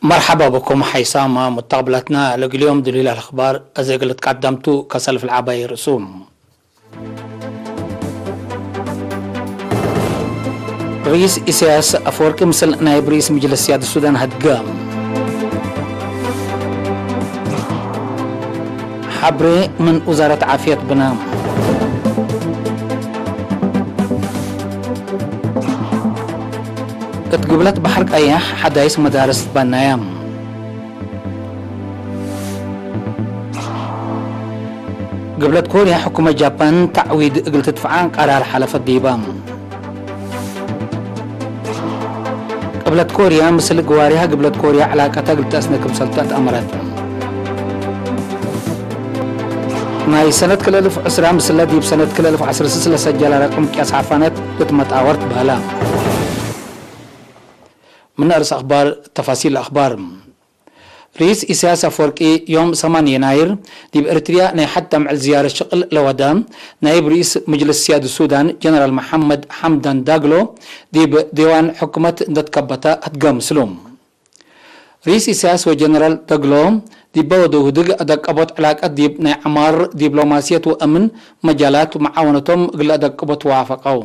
مرحبا بكم حيسامة مستقبلتنا اليوم دليل الأخبار أزي قلت قدمتو كسلف العباية رسوم. رئيس إسياس أفوركي مثل نائب رئيس مجلس سيادة السودان هتقام حبري من وزارة عافية بنام. قبلت بحرق أياح حدايس مدارس بنايام. قبلت كوريا حكومة جابان تعويد قلت تدفعان قرار حلف الديبام. قبلت كوريا مثل قواريها قبلت كوريا علاقتها قلت أسنك بسلطات أمرات. ماي سنة كل ألف عسرة مثل ديب سنة كل ألف عسرة سلسلة سجل رقم كاس عفانات بتمتعورت بهلا. من أرس أخبار تفاصيل الأخبار. رئيس إسياس أفوركي يوم 8 يناير ديب إريتريا نحتى مع الزيارة الشغل لودام نائب رئيس مجلس سيادة السودان جنرال محمد حمدان داغلو ديب ديوان حكومة دتكبتا أتقام سلوم. رئيس إسياس وجنرال داغلو ديب بودو هدق أدق أبوت علاقة ديب نعمار دبلوماسية وأمن مجالات ومعاونتهم قل أدق أبوت وافقوا.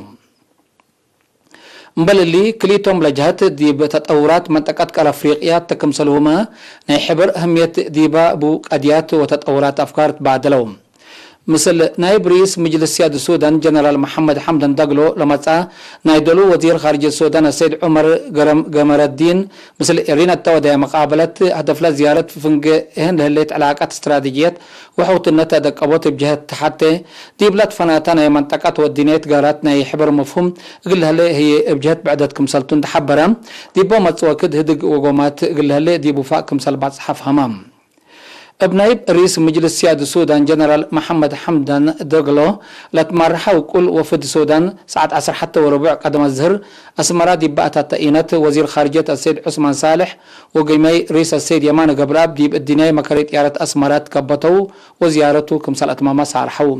بل اللي كليتهم لجهات ديب تطورات منطقة كالافريقيا تكمسلهما نحبر أهمية ديبا بو قديات وتطورات أفكار بعدلهم مثل نائب رئيس مجلس سيادة السودان جنرال محمد حمدان داغلو لما نايدلو وزير خارجية السودان السيد عمر قمر الدين مثل إرينا التودع مقابلة هدف لا زيارة فنج هند هليت علاقات استراتيجيات وحوت النتا دقبوت بجهة حتى ديبلات فناتنا منطقة والدينيات قاراتنا يحبر مفهوم قل هلي هي بجهة بعدتكم سلطون تحبرا ديبو متسوكد هدق وقومات قل هلي ديبو فاكم سلبات صحف همام. ابنايب رئيس مجلس سيادة السودان جنرال محمد حمدان داغلو لتمرحا وكل وفد السودان ساعة 10 حتى وربع قدم الزهر اسمرا ديبات التأيينات وزير خارجية السيد عثمان صالح وقيمي رئيس السيد يمان قبراب ديب الديناي مكاريت يارت اسمرات كبتو وزيارته كمسال اتماما صالحو.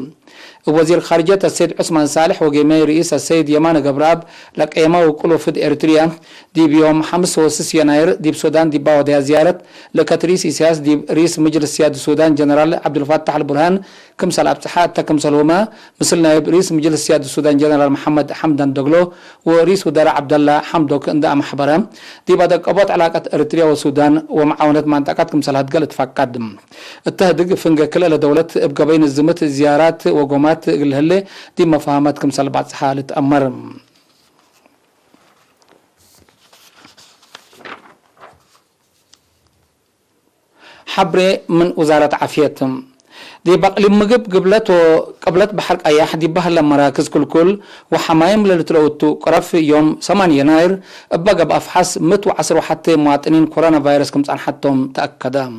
وزير خارجية السيد عثمان صالح وقيمي رئيس السيد يمان قبراب لقيمة وكل وفد إريتريا ديب يوم 5 يناير ديب سودان ديب باودها زيارة لكتريس إسياس ديب رئيس مجلس سيادة السودان جنرال عبد الفتاح البرهان كمسال أبتحات تكمسل هما مثل نائب رئيس مجلس سيادة السودان جنرال محمد حمدان داغلو ورئيس وزراء عبد الله حمدوك اندا محبرا ديب هذاك أبوت علاقة إريتريا والسودان ومعاونة منطقات كمسال هتقل تفقد التهدق فنجا كلا لدولة ابقى بين الزمت زيارات وقومات هلي دي مفاهمات كمسال بعد حالة أمر. حبري من وزارة عافيتهم دي بقلي مجب قبلت بحرق أياح دي بهلا مراكز كل وحمايم للتلوتو قرف يوم 8 يناير بقى بأفحاص 110 حتى مواطنين كورونا فيروس كمس عن حتهم تأكدا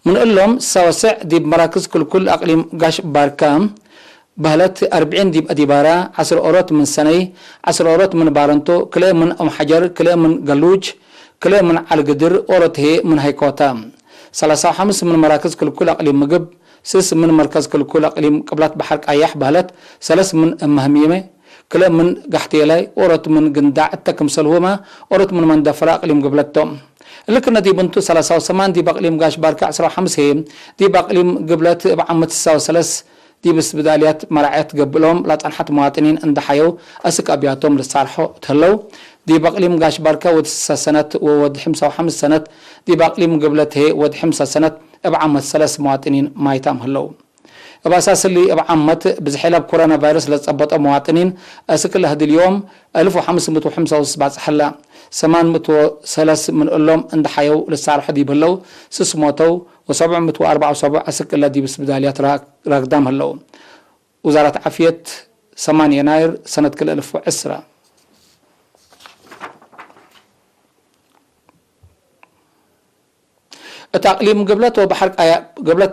من لهم سواسع دي مراكز كل أقليم قاش باركام بهلت 40 ديب أديبارا 10 أورات من سنة 10 أورات من بارنتو كلا من أم حجر كلا من قلوج كلا من على قدر أورات هي من هيكوتام 35 من مراكز كل أقليم مجب 6 من مركز كل أقليم قبلات بحرق أياح بهلت 3 من مهميمة كلا من قحتيلاي أورات من قنداع التكمسلهما أورات من مندفرة أقليم قبلتهم لكن دي بنتو 38 دي بأقليم قاش باركة 15 هي دي بأقليم قبلات بعمة 39 دي بس بداليات مرعيات قبلهم لا تنحت مواطنين عند حيو أسك أبياتهم للصالحو تهلو دي بقليم قاش باركة ودسة سنة وود حمسة وحمس سنة دي بقليم قبلت هي ود حمسة سنة بعمة 3 مواطنين ما يتام هلو بأساس اللي بعمة بزحيلة بكورونا فيروس لتصبط مواطنين أسك له هذا اليوم 1557 حلا 803 من قلهم عند حيو للصالح دي بلو 674 أسك الله دي بس بداليات راقدام هلو وزارة عافية 8 يناير سنة كل 1010 التقليم قبلت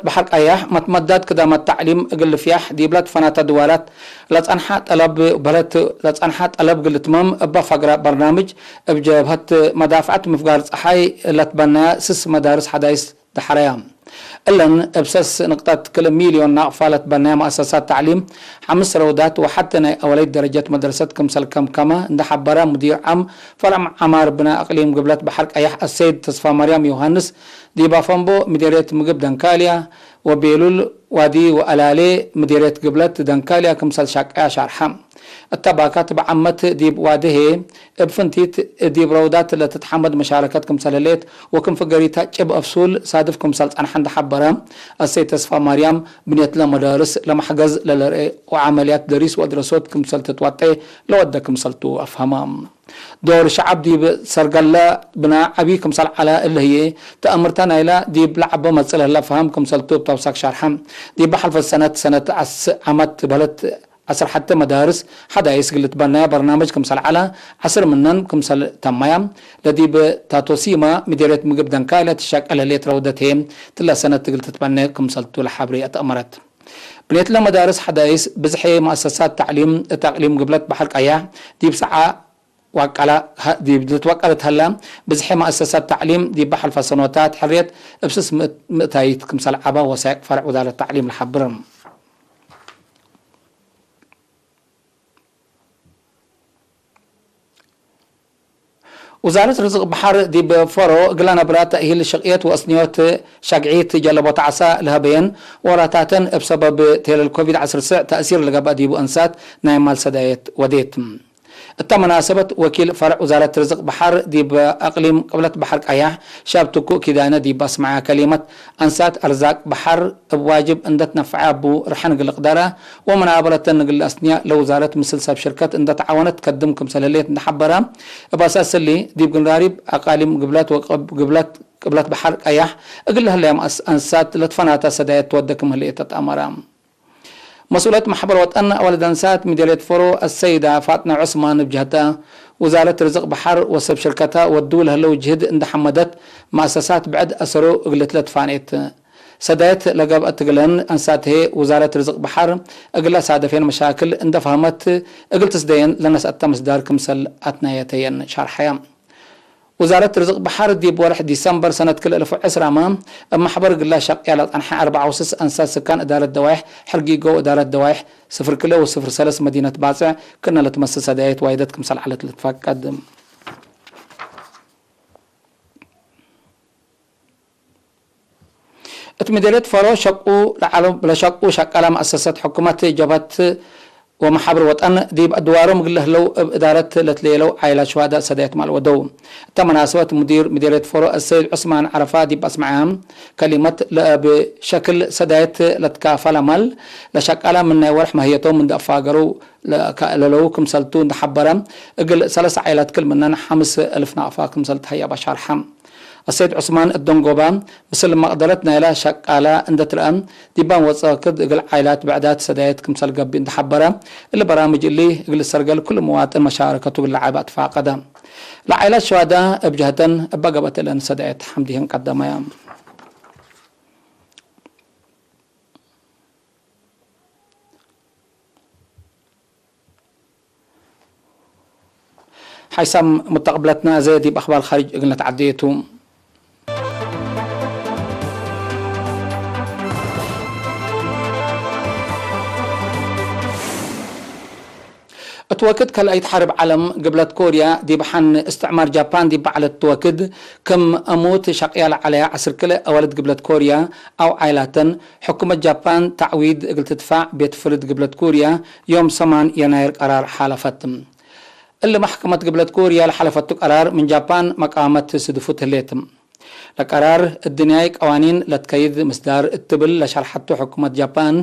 بحر قياح متمدد كدام التعليم قل فياح دي بلاد فناتا دوالات لتصنحات طلب بلد لتصنحات طلب قلت مم بفقرة برنامج بجبهة مدافعة مفقار صحي لتبنى سس مدارس حدايس دحريام إلن ابسس نقطة كل مليون نقفالة بناء مؤسسات تعليم 5 روضات وحتى أولي درجات مدرستكم سلكم كما ndحبرا مدير عام فرع عمار بناء أقليم قبلت بحر قياح السيد تصفى مريم يوهانس دي بافنبو مديرية مقب دنكاليا وبيلول وادي وألالي مديرية قبلت دنكاليا كمسل شاقيا شارحام التباكات بعمت ديب واده بفنتيت ديب روضات اللي تتحمد مشاركات كمسل الليت وكم فقريتا جب أفصول صادف كمسل أنحن دحبرا السيد تصفى مريم بنيت لمدارس لمحجز للرئي وعمليات دريس ودراسات كمسل تتوطي لودا كمسلتو أفهمام دور شعب دي سرقلا بنا عبي كمسل على اللي هي تأمرتنا إلى دي بلعبة مسألة لا فهم كمسلتو بتوساك شرحم دي بحلف سنة عمت بلد عصر حتى مدارس حدا يسقل تبنى برنامج كمسل على عصر منن كمسل تمايم لدي بتاتوسيما مديرية مقب دنكايلة تشاكل اللي ترودتهم تلا سنة تقل تتبنى كمسلتو لحبرية أمرت بنيت لها مدارس حدايس بزحي مؤسسات تقليم قبلت بحر قياح دي بسعة وقالا دي بتوقلت هلا بزحي مؤسسات تعليم دي بحر فسنوات حريت بسس متايت كمسل عبا وسائق فرع وزارة التعليم لحبرم وزارة رزق بحر دي بفرو قلنا برا تأهيل الشقيات وأصنيات شقعيت جلبت عسى لها بين وراتاتا بسبب تيل الكوفيد 19 تأثير لقبا دي بأنسات نايمال سدايت وديت التمناسبة وكيل فرع وزارة رزق بحر دي بأقليم قبلة بحر قياح شابتكو كدانا دي بسمع كلمة أنسات أرزاق بحر بواجب أندت نفع أبو رحان قل قدرة ومنابلة نقل أسنياء لوزارة مثل ساب شركات أندت عاونت تقدمكم سلاليت نحبرها بأساس اللي دي بقنراريب أقاليم قبلات بحر قياح أقول لها اللي أنسات لتفناتا سدايت تودكم اللي تتأمرام مسؤولية محبر وطن ولد أنسات مديرية فرو السيدة فاطمة عثمان بجهتها وزارة رزق بحر وسب شركتها ودوا لها لو جهد عند حمدت مؤسسات بعد أسرو قلت لها تفانيت سدايت لقب أتقلن أنسات هي وزارة رزق بحر أقل سادفين مشاكل عند فهمت أقل تسدين لناس أتمسدار كمسل أتنايتين شرحيا وزارة رزق بحر دي بورح ديسمبر سنة كل 1010 أمام محبر قلا شق على أنحاء 4 أنسات سكان إدارة دوايح حرقيقو إدارة دوايح 0 كيلو و0 3 مدينة باسع كنا لتمسس هداية وايدتكم صلحة لتفاق قدم اتمديريت فرو شقو لعلم لشقو شق على مؤسسات حكومات جبت ومحبر وطن دي بأدوارهم قل له لو إدارة لتليلو عائلة شهداء سدايت مال ودو تمناسبة مديرية فرو السيد عثمان عرفات دي بأسمعهم كلمة بشكل سدايت لتكافل مال لشكالا من ورح ماهيتو من دفاقرو لو كمسلتون دحبرم قل 3 عائلات كل مننا 5000 نافا كمسلت هيا بشار حم السيد عثمان الدنقوبان مثل ما قدرتنا إلى شقالة عند ترأم ديبان وصاكد قل عائلات بعدات سدايت كمسل قبي انتحبرة اللي برامج اللي قل السرقل كل مواطن مشاركته باللعابات فاقدة العائلات شهداء بجهة بقبت لأن سدايت حمدهم قدما حيسم متقبلتنا زي بأخبار الخارج قلنا تعديتهم توكد كلا يتحارب علم قبلت كوريا دي بحن استعمار جابان دي بعلت توكد كم أموت شقيال عليها عصر كلا أولد قبلت كوريا أو عائلة حكومة جابان تعويد قلت تدفع بيت فرد قبلت كوريا يوم 8 يناير قرار حالفتم اللي محكمة قبلت كوريا لحلفت قرار من جابان مقامة سدفوت الليتم لقرار الدنياي قوانين لتكيد مصدر التبل لشرحته حكومة جابان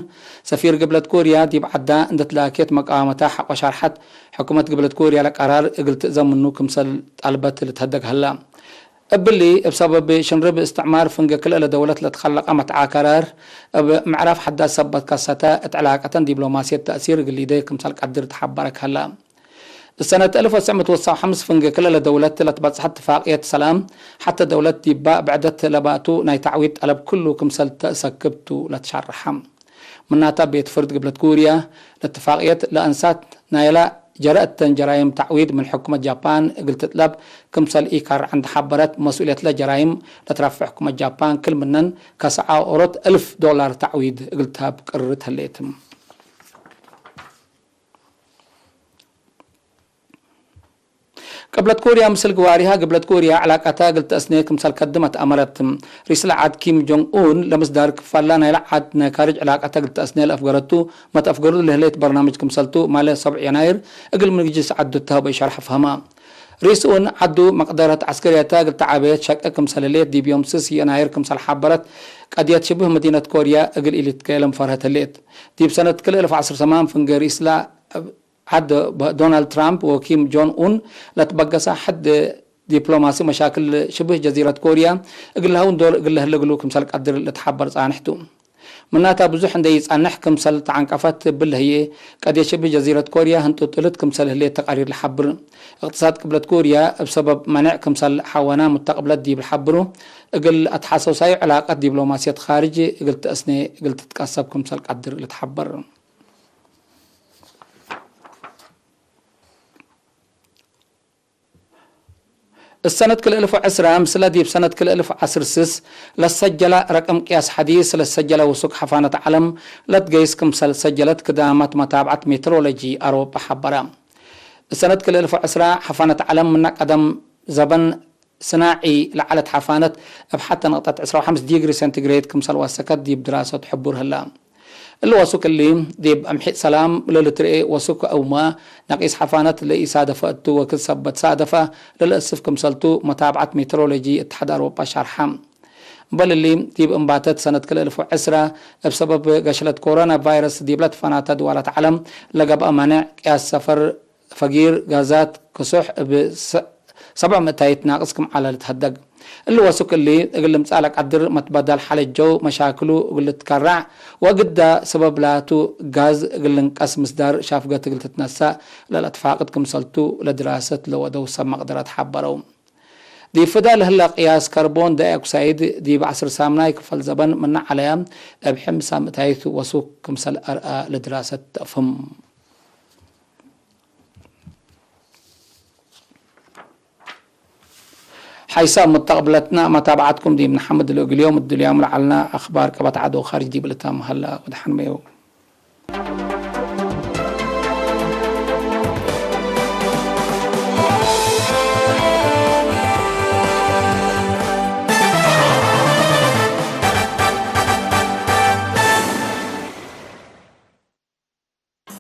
سفير قبلة كوريا دي بعدا عند تلاكيت مقامتها حق وشرحت حكومة قبلة كوريا لقرار قلت زمنو كمسل طلبت لتهدق هلا قبلي بسبب شنرب استعمار فنجا كل دولة لتخلق أمت عاكرار معرف حدا سبت كاستا علاقة دبلوماسية تأثير قلي دي كمسل قدر تحبرك هلا السنة 1995 فنج كل دولة لتبصح اتفاقية سلام حتى دولة ديبا بعدت لباتو ناي تعويض قلب كله كمسل تسكبتو لتشرحم مناتا بيت فرد قبل كوريا لاتفاقية لأنسات نايلا جرأت جرائم تعويض من حكومة جابان قلت طلب كمسل إيكار عند حبرت مسؤولية لجرائم لترفع حكومة جابان كل منن كسعة أورط $1000 تعويض قلتها بقررتها الليتم قبلت كوريا مثل جواريها قبلت كوريا علاقتها قلت أسنيك مثل قدمت أمرت رئيس عاد كيم جونغ أون لمصدر فلان يلعد نكارج علاقتها قلت أسني الأفجرتو ما تفجروا لهليت برنامج كمسلتو ماله 7 يناير أقل من يجلس عدتها بإشارة فهمها رئيس أون عدو مقدرة عسكريتها قلت عبيت شك كمسلليت دي بيوم 6 يناير كمسل حبرت قد شبه مدينة كوريا أقل إلي تكلم فرهة الليت دي بسنة كل 1010 فنجريس لا حد دونالد ترامب وكيم جون أون لا تبقى حد دبلوماسي مشاكل شبه جزيرة كوريا اقل لها دول اقل لها اللي كمسل قدر لتحبر صانحتو مناتا بزح عندي يصانح كمسل تعنقفت بالهي قد شبه جزيرة كوريا هنتو طلت كمسل هلي تقارير الحبر اقتصاد قبلت كوريا بسبب منع كمسل حوانا متقبلت دي بالحبرو اقل اتحاسو ساي علاقات دبلوماسية خارجي اقل تأسني اقل تتكسب كمسل قدر لتحبر السنة كل 1010 مثل دي بسنة كل 1010 لسجل رقم قياس حديث لسجل وسوق حفانة علم لتقيس كمسل سجلت كدامات متابعة مترولوجي أوروبا حبرا السنة كل 1010 حفانة علم من قدم زبن صناعي لعلت حفانة بحتى نقطة 15 ديجري سنتيغريد كمسل وسكت دي بدراسة حبور هلا الوسوق اللي ديب أمحي سلام للترئي وسوق أو ما نقيس حفانات اللي صادفة وكسبت صادفة للأسف كمسلتو متابعة مترولوجي اتحاد أوروبا شرحام بل اللي ديب انباتت سنة كل 1010 بسبب قشلة كورونا فيروس ديبلت فناتا دولة عالم لقب أمانع قياس سفر فقير غازات كسوح ب700 ناقصكم على التهدق اللي وسوق اللي قل مسالك قدر متبدل حال الجو مشاكله قل تكرع وقد سبب لاتو غاز قل انقص مصدر شافقه قل تتنسى للاتفاقات كمسلتو لدراسه لو دو سم مقدرات حبروا دي فدال هلا قياس كربون دايوكسيد دي بعصر سامناي كفل زبن من عليها بحم سامتايت وسوق كمسل ارقى لدراسه فهم حيث متقبلتنا متابعتكم دي من محمد اليوم اليوم علنا اخبار كبت عدو خارج دي بلتام هلا ودحن ميو